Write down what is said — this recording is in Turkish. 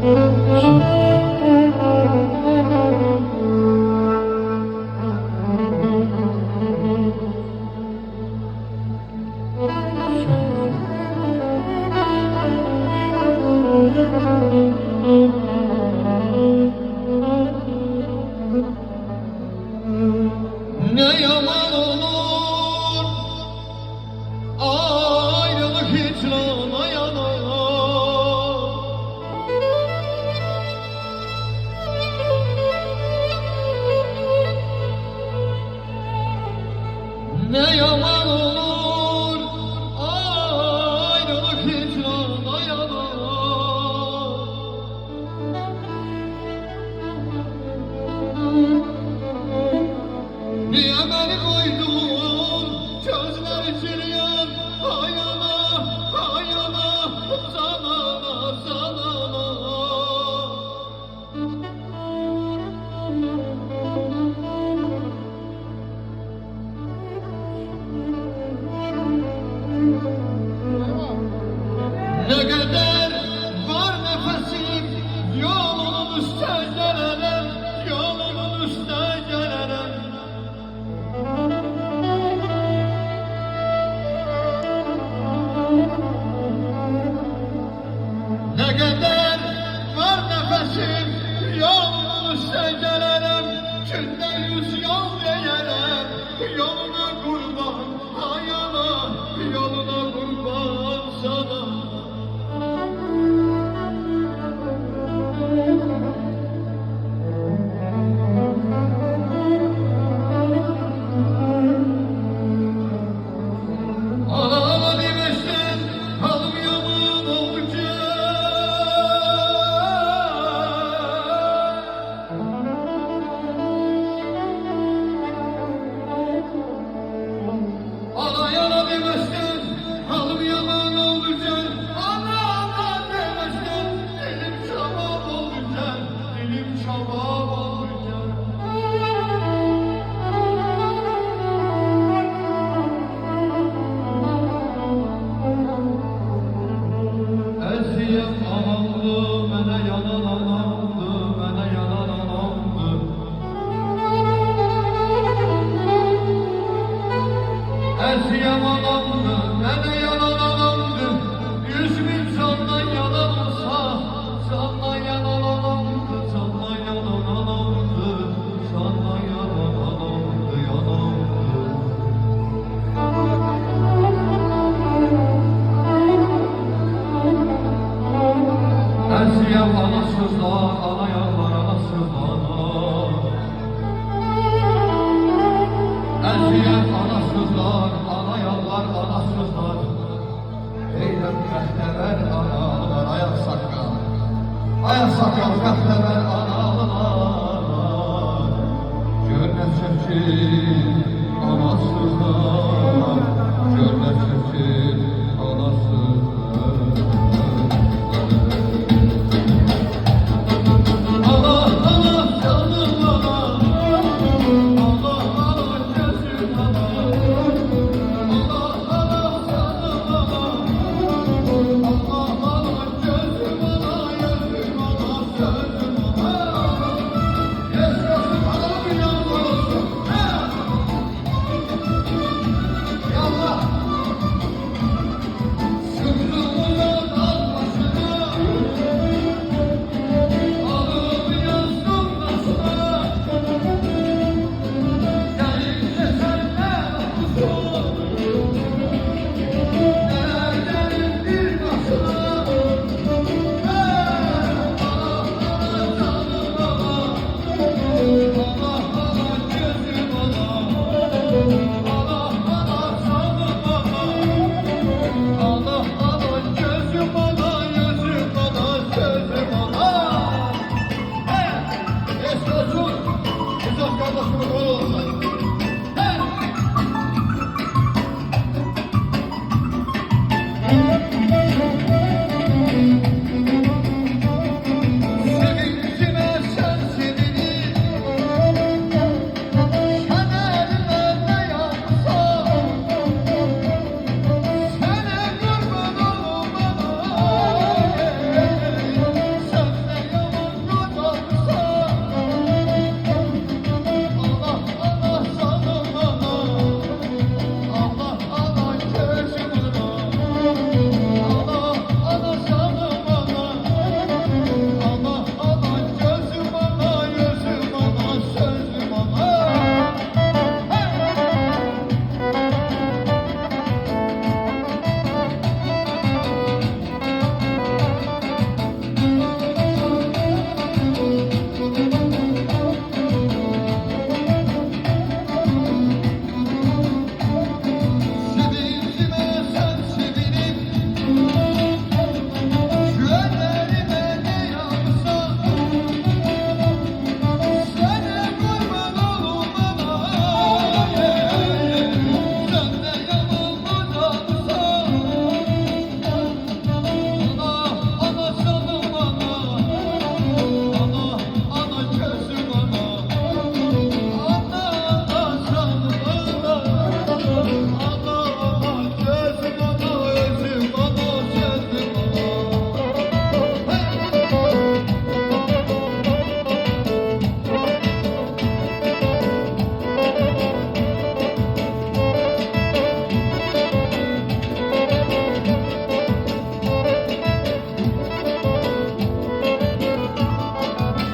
Ne yaman olur ayrılık hicrana yanar. Ne yaman olur ayrılık hicrana yanar. Niye beni koydun gözler çürüyen hayana hayana zanana zanana. Ne kadar var nefesim yolunun üstte gelirim, yolunun üstte gelirim. Ne kadar var nefesim yolunun üstte gelirim, günde 100 yol yeyerim, yoluna kurban hayana, yoluna kurban sana. Ana demiştin halım yaman olacak. Ana yana demiştin halım yaman olacak. Ana ana demiştin dilim çabuk olacak, dilim çabuk olacak. Eziyem anamdı, mənə yanan anamdı, mənə yanan anamdı. Eziyem anamdı, mənə yanan anamdı. 100.000 candan yanan olsa, candan yanan anamdı, candan yanan anamdı, candan yanan anamdı, yanamdı. Eziyem anasızlar, ana yalvar anasızlar. Eziyem anasızlar, ana yalvar anasızlar. Eylem qəhtəvər analar, ayak sakal. Ayak sakal qəhtəvər analar. Görməsin ki